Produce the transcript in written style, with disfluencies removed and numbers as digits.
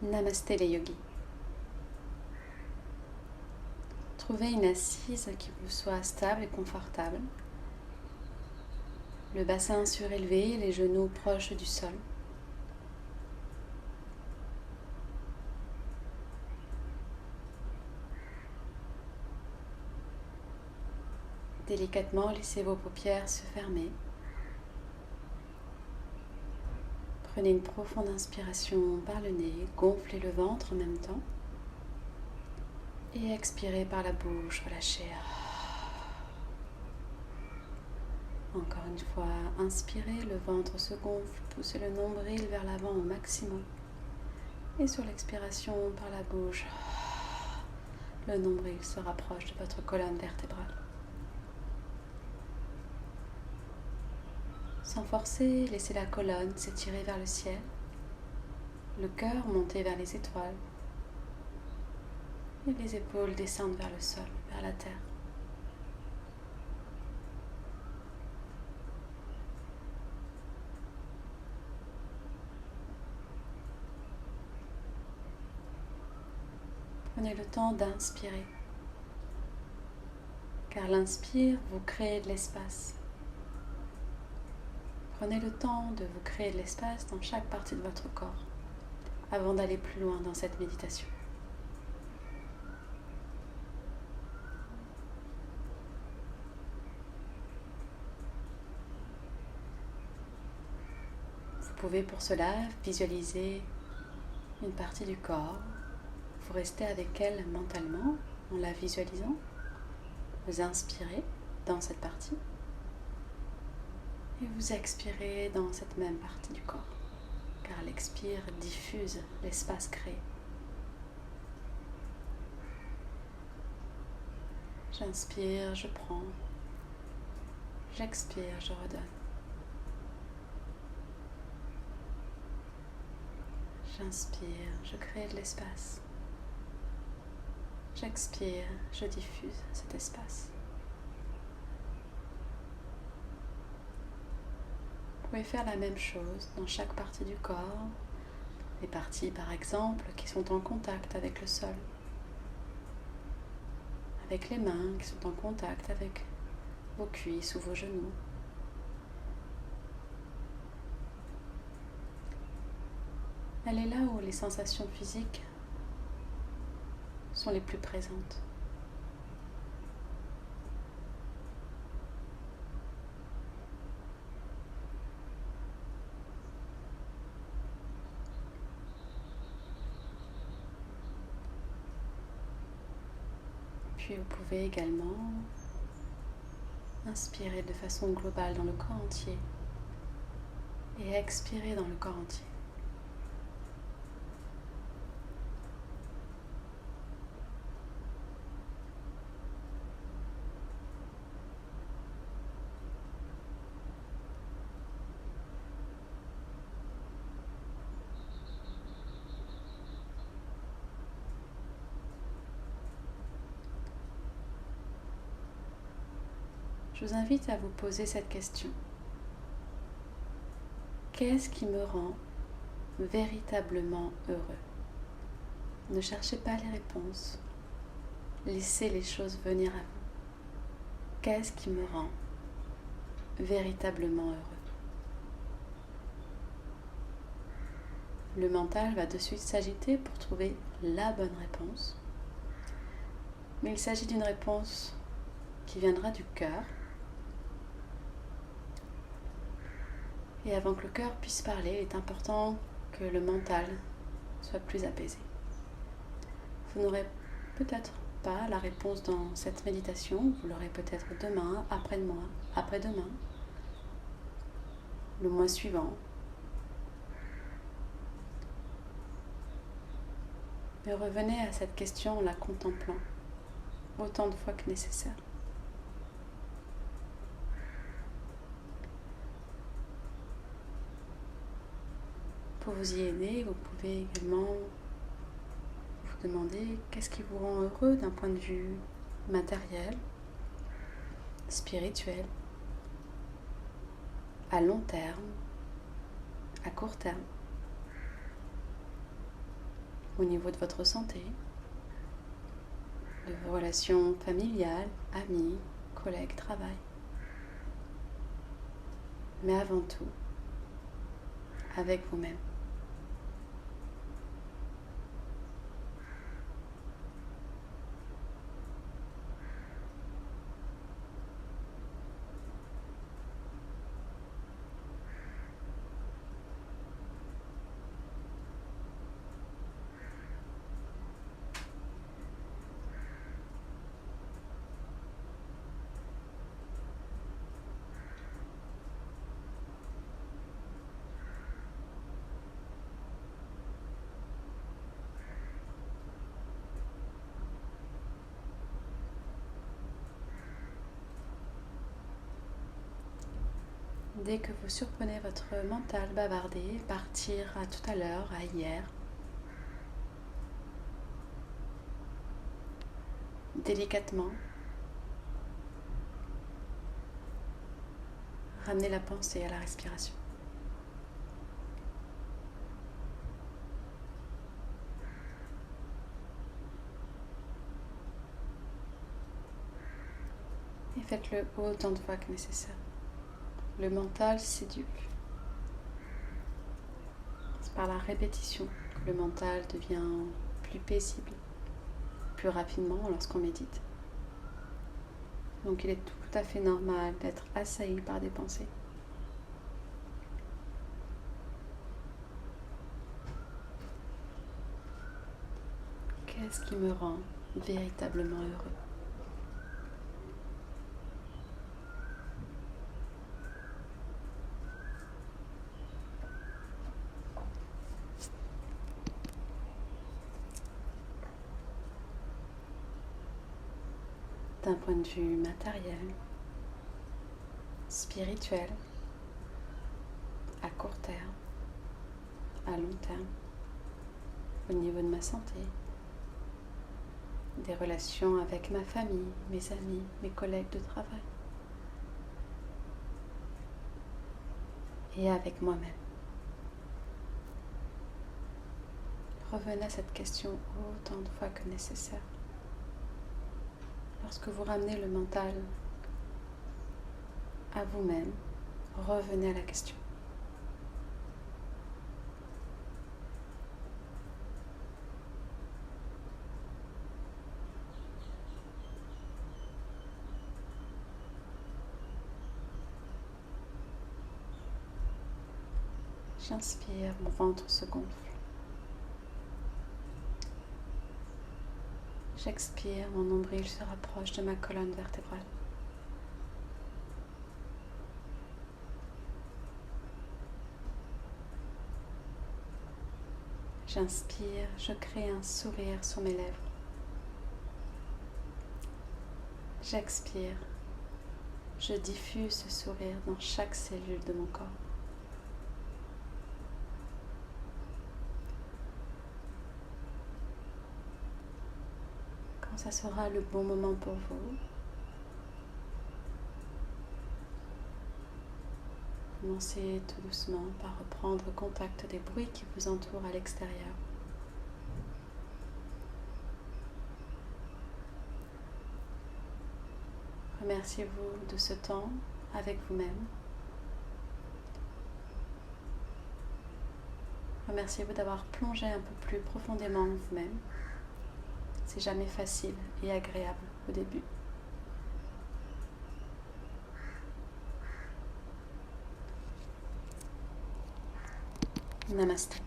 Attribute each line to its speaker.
Speaker 1: Namasté les yogis. Trouvez une assise qui vous soit stable et confortable. Le bassin surélevé, les genoux proches du sol. Délicatement, laissez vos paupières se fermer. Prenez une profonde inspiration par le nez, gonflez le ventre en même temps. Et expirez par la bouche, relâchez. Encore une fois, inspirez, le ventre se gonfle, poussez le nombril vers l'avant au maximum. Et sur l'expiration par la bouche, le nombril se rapproche de votre colonne vertébrale. Sans forcer, laissez la colonne s'étirer vers le ciel, le cœur monter vers les étoiles et les épaules descendre vers le sol, vers la terre. Prenez le temps d'inspirer, car l'inspire vous crée de l'espace. Prenez le temps de vous créer de l'espace dans chaque partie de votre corps avant d'aller plus loin dans cette méditation. Vous pouvez pour cela visualiser une partie du corps. Vous restez avec elle mentalement en la visualisant. Vous inspirez dans cette partie et vous expirez dans cette même partie du corps, car l'expire diffuse l'espace créé. J'inspire, je prends. J'expire, je redonne. J'inspire, je crée de l'espace. J'expire, je diffuse cet espace. Vous pouvez faire la même chose dans chaque partie du corps. Les parties, par exemple, qui sont en contact avec le sol. Avec les mains qui sont en contact avec vos cuisses ou vos genoux. Allez là où les sensations physiques sont les plus présentes. Puis vous pouvez également inspirer de façon globale dans le corps entier et expirer dans le corps entier. Je vous invite à vous poser cette question. Qu'est-ce qui me rend véritablement heureux? Ne cherchez pas les réponses. Laissez les choses venir à vous. Qu'est-ce qui me rend véritablement heureux? Le mental va de suite s'agiter pour trouver la bonne réponse. Mais il s'agit d'une réponse qui viendra du cœur. Et avant que le cœur puisse parler, il est important que le mental soit plus apaisé. Vous n'aurez peut-être pas la réponse dans cette méditation, vous l'aurez peut-être demain, après-demain, le mois suivant. Mais revenez à cette question en la contemplant autant de fois que nécessaire. Pour vous y aider, vous pouvez également vous demander qu'est-ce qui vous rend heureux d'un point de vue matériel, spirituel, à long terme, à court terme. au niveau de votre santé, de vos relations familiales, amis, collègues, travail. Mais avant tout, avec vous-même. Dès que vous surprenez votre mental bavarder, partir à tout à l'heure, à hier, délicatement, ramenez la pensée à la respiration. Et faites-le autant de fois que nécessaire. Le mental s'éduque. C'est par la répétition que le mental devient plus paisible, plus rapidement lorsqu'on médite. Donc il est tout à fait normal d'être assailli par des pensées. Qu'est-ce qui me rend véritablement heureux ? D'un point de vue matériel, spirituel, à court terme, à long terme, au niveau de ma santé, des relations avec ma famille, mes amis, mes collègues de travail et avec moi-même. Revenez à cette question autant de fois que nécessaire. Lorsque vous ramenez le mental à vous-même, revenez à la question. J'inspire, mon ventre se gonfle. J'expire, mon nombril se rapproche de ma colonne vertébrale. J'inspire, je crée un sourire sur mes lèvres. J'expire, je diffuse ce sourire dans chaque cellule de mon corps. Quand ça sera le bon moment pour vous, commencez tout doucement par reprendre contact des bruits qui vous entourent à l'extérieur. Remerciez-vous de ce temps avec vous-même. Remerciez-vous d'avoir plongé un peu plus profondément en vous-même. C'est jamais facile et agréable au début. Namasté.